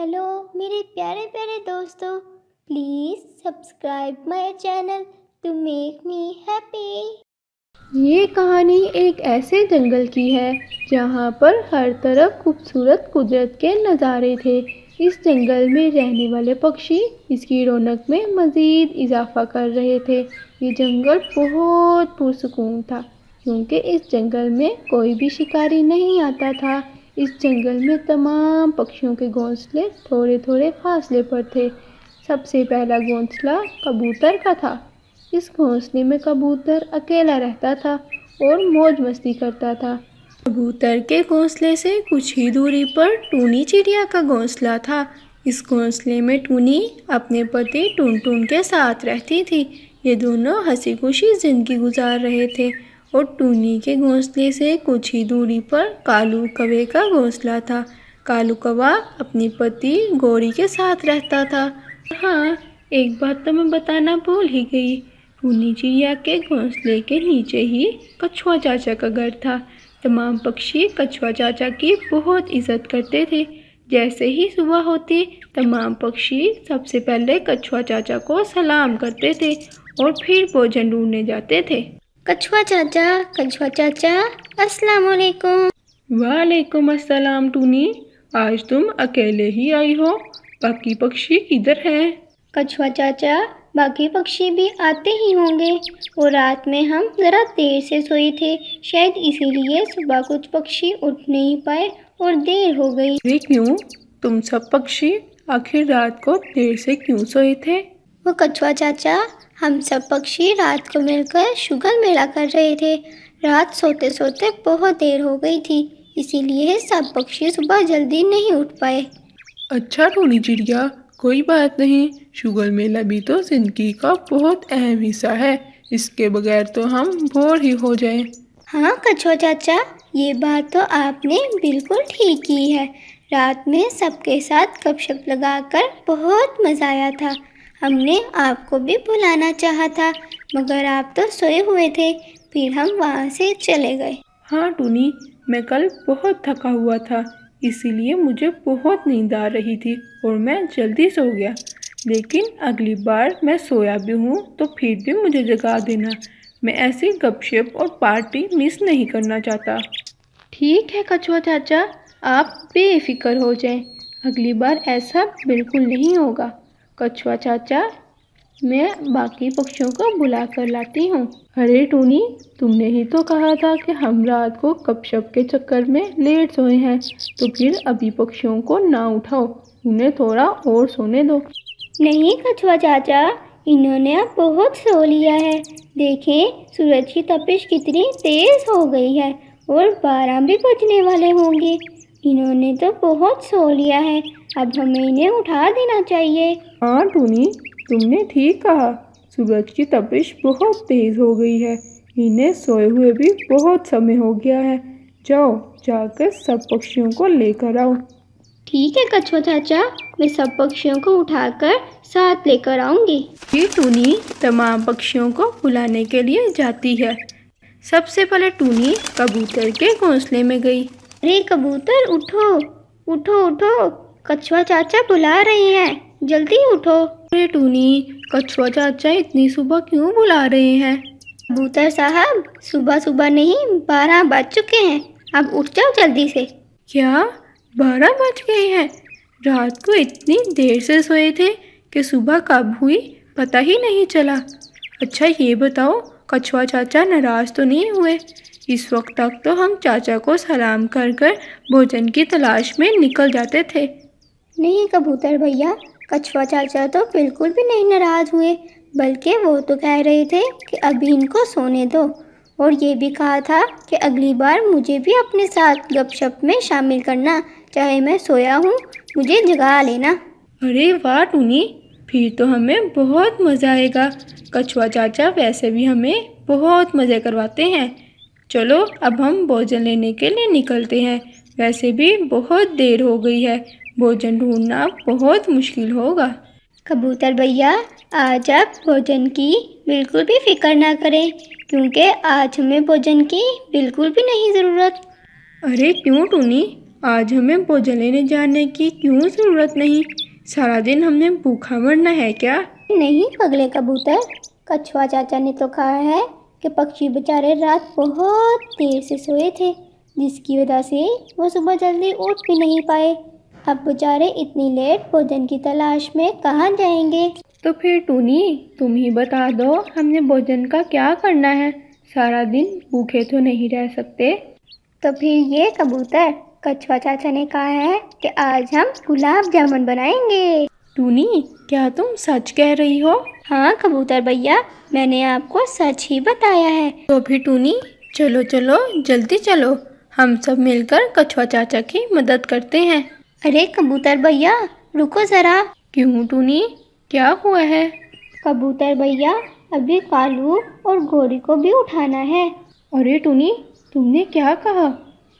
Hello मेरे प्यारे प्यारे दोस्तों, please subscribe my channel to make me happy. ये कहानी एक ऐसे जंगल की है जहाँ पर हर तरफ खूबसूरत कुदरत के नज़ारे थे। इस जंगल में रहने वाले पक्षी इसकी रौनक में मज़ीद इजाफा कर रहे थे। ये जंगल बहुत पुरसुकून था क्योंकि इस जंगल में कोई भी शिकारी नहीं आता था। इस जंगल में तमाम पक्षियों के घोंसले थोड़े थोड़े फासले पर थे। सबसे पहला घोंसला कबूतर का था। इस घोंसले में कबूतर अकेला रहता था और मौज मस्ती करता था। कबूतर के घोंसले से कुछ ही दूरी पर टूनी चिड़िया का घोंसला था। इस घोंसले में टूनी अपने पति टुनटुन के साथ रहती थी। ये दोनों हंसी खुशी जिंदगी गुजार रहे थे। और टूनी के घोंसले से कुछ ही दूरी पर कालू कौवे का घोंसला था। कालू कौवा अपनी पति गौरी के साथ रहता था। हाँ, एक बात तो मैं बताना भूल ही गई। टूनी चिड़िया के घोंसले के नीचे ही कछुआ चाचा का घर था। तमाम पक्षी कछुआ चाचा की बहुत इज्जत करते थे। जैसे ही सुबह होती तमाम पक्षी सबसे पहले कछुआ चाचा को सलाम करते थे और फिर भोजन ढूंढने जाते थे। कछुआ चाचा, अस्सलाम वालेकुम। वालेकुम अस्सलाम टूनी, आज तुम अकेले ही आई हो, बाकी पक्षी किधर हैं? कछुआ चाचा, बाकी पक्षी भी आते ही होंगे और रात में हम ज़रा देर से सोए थे, शायद इसीलिए सुबह कुछ पक्षी उठ नहीं पाए और देर हो गई। अरे क्यों? तुम सब पक्षी आखिर रात को देर से क्यों सोए थे? वो कछुआ चाचा, हम सब पक्षी रात को मिलकर शुगर मेला कर रहे थे। रात सोते सोते बहुत देर हो गई थी, इसीलिए सब पक्षी सुबह जल्दी नहीं उठ पाए। अच्छा टूनी चिड़िया, कोई बात नहीं। शुगर मेला भी तो जिंदगी का बहुत अहम हिस्सा है, इसके बगैर तो हम बोर ही हो जाएं। हाँ कछुआ चाचा, ये बात तो आपने बिल्कुल ठीक की है। रात में सबके साथ गपशप लगाकर बहुत मज़ा आया था। हमने आपको भी बुलाना चाहा था, मगर आप तो सोए हुए थे, फिर हम वहाँ से चले गए। हाँ टूनी, मैं कल बहुत थका हुआ था, इसीलिए मुझे बहुत नींद आ रही थी और मैं जल्दी सो गया। लेकिन अगली बार मैं सोया भी हूँ तो फिर भी मुझे जगा देना। मैं ऐसी गपशप और पार्टी मिस नहीं करना चाहता। ठीक है कछुआ चाचा, आप बेफिक्र हो जाएं। अगली बार ऐसा बिल्कुल नहीं होगा। कछुआ चाचा, मैं बाकी पक्षियों को बुला कर लाती हूँ। अरे टूनी, तुमने ही तो कहा था कि हम रात को गपशप के चक्कर में लेट सोए हैं, तो फिर अभी पक्षियों को ना उठाओ, उन्हें थोड़ा और सोने दो। नहीं कछुआ चाचा, इन्होंने अब बहुत सो लिया है। देखें सूरज की तपिश कितनी तेज हो गई है और 12 भी बजने वाले होंगे। इन्होंने तो बहुत सो लिया है, अब हमें इन्हें उठा देना चाहिए। हाँ टूनी, तुमने ठीक कहा, सूरज की तपिश बहुत तेज हो गई है। इन्हें सोए हुए भी बहुत समय हो गया है। जाओ, जाकर सब पक्षियों को लेकर आओ। ठीक है कछुआ चाचा, मैं सब पक्षियों को उठाकर साथ लेकर आऊंगी। ये टूनी तमाम पक्षियों को बुलाने के लिए जाती है। सबसे पहले टूनी कबूतर के घोंसले में गई। अरे कबूतर उठो उठो उठो, कछुआ चाचा बुला रहे हैं, जल्दी उठो। अरे टूनी, कछुआ चाचा इतनी सुबह क्यों बुला रहे हैं? कबूतर साहब, सुबह सुबह नहीं 12 बज चुके हैं, अब उठ जाओ जल्दी से। क्या 12 बज गए हैं? रात को इतनी देर से सोए थे कि सुबह कब हुई पता ही नहीं चला। अच्छा ये बताओ, कछुआ चाचा नाराज़ तो नहीं हुए? इस वक्त तक तो हम चाचा को सलाम कर कर भोजन की तलाश में निकल जाते थे। नहीं कबूतर भैया, कछुआ चाचा तो बिल्कुल भी नहीं नाराज़ हुए, बल्कि वो तो कह रहे थे कि अभी इनको सोने दो, और ये भी कहा था कि अगली बार मुझे भी अपने साथ गपशप में शामिल करना, चाहे मैं सोया हूँ मुझे जगा लेना। अरे वाह टूनी, फिर तो हमें बहुत मज़ा आएगा। कछुआ चाचा वैसे भी हमें बहुत मज़े करवाते हैं। चलो अब हम भोजन लेने के लिए निकलते हैं। वैसे भी बहुत देर हो गई है, भोजन ढूंढना बहुत मुश्किल होगा। कबूतर भैया, आज आप भोजन की बिल्कुल भी फिक्र ना करें, क्योंकि आज हमें भोजन की बिल्कुल भी नहीं ज़रूरत। अरे क्यों टूनी, आज हमें भोजन लेने जाने की क्यों ज़रूरत नहीं? सारा दिन हमने भूखा मरना है क्या? नहीं पगले कबूतर, कछुआ चाचा ने तो कहा है कि पक्षी बेचारे रात बहुत देर से सोए थे, जिसकी वजह से वो सुबह जल्दी उठ भी नहीं पाए। अब बेचारे इतनी लेट भोजन की तलाश में कहाँ जाएंगे। तो फिर टूनी, तुम ही बता दो, हमने भोजन का क्या करना है? सारा दिन भूखे तो नहीं रह सकते। तो फिर ये कबूतर, कछुआ चाचा ने कहा है कि आज हम गुलाब जामुन बनाएंगे। टूनी, क्या तुम सच कह रही हो? हाँ कबूतर भैया, मैंने आपको सच ही बताया है। तो फिर टूनी, चलो चलो जल्दी चलो, हम सब मिलकर कछुआ चाचा की मदद करते हैं। अरे कबूतर भैया रुको ज़रा। क्यों टूनी, क्या हुआ है? कबूतर भैया, अभी कालू और गोरी को भी उठाना है। अरे टूनी, तुमने क्या कहा?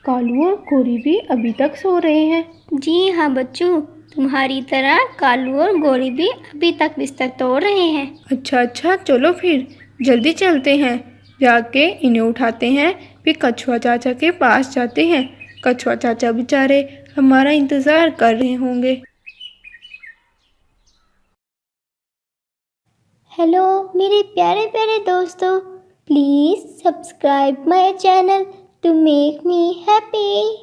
कालू और गोरी भी अभी तक सो रहे हैं। जी हाँ बच्चू, तुम्हारी तरह कालू और गोरी भी अभी तक बिस्तर तोड़ रहे हैं। अच्छा, चलो फिर जल्दी चलते हैं, जाके इन्हें उठाते हैं, फिर कछुआ चाचा के पास जाते हैं। कछुआ चाचा बेचारे हमारा इंतज़ार कर रहे होंगे। हेलो मेरे प्यारे प्यारे दोस्तों, please subscribe my channel to make me happy.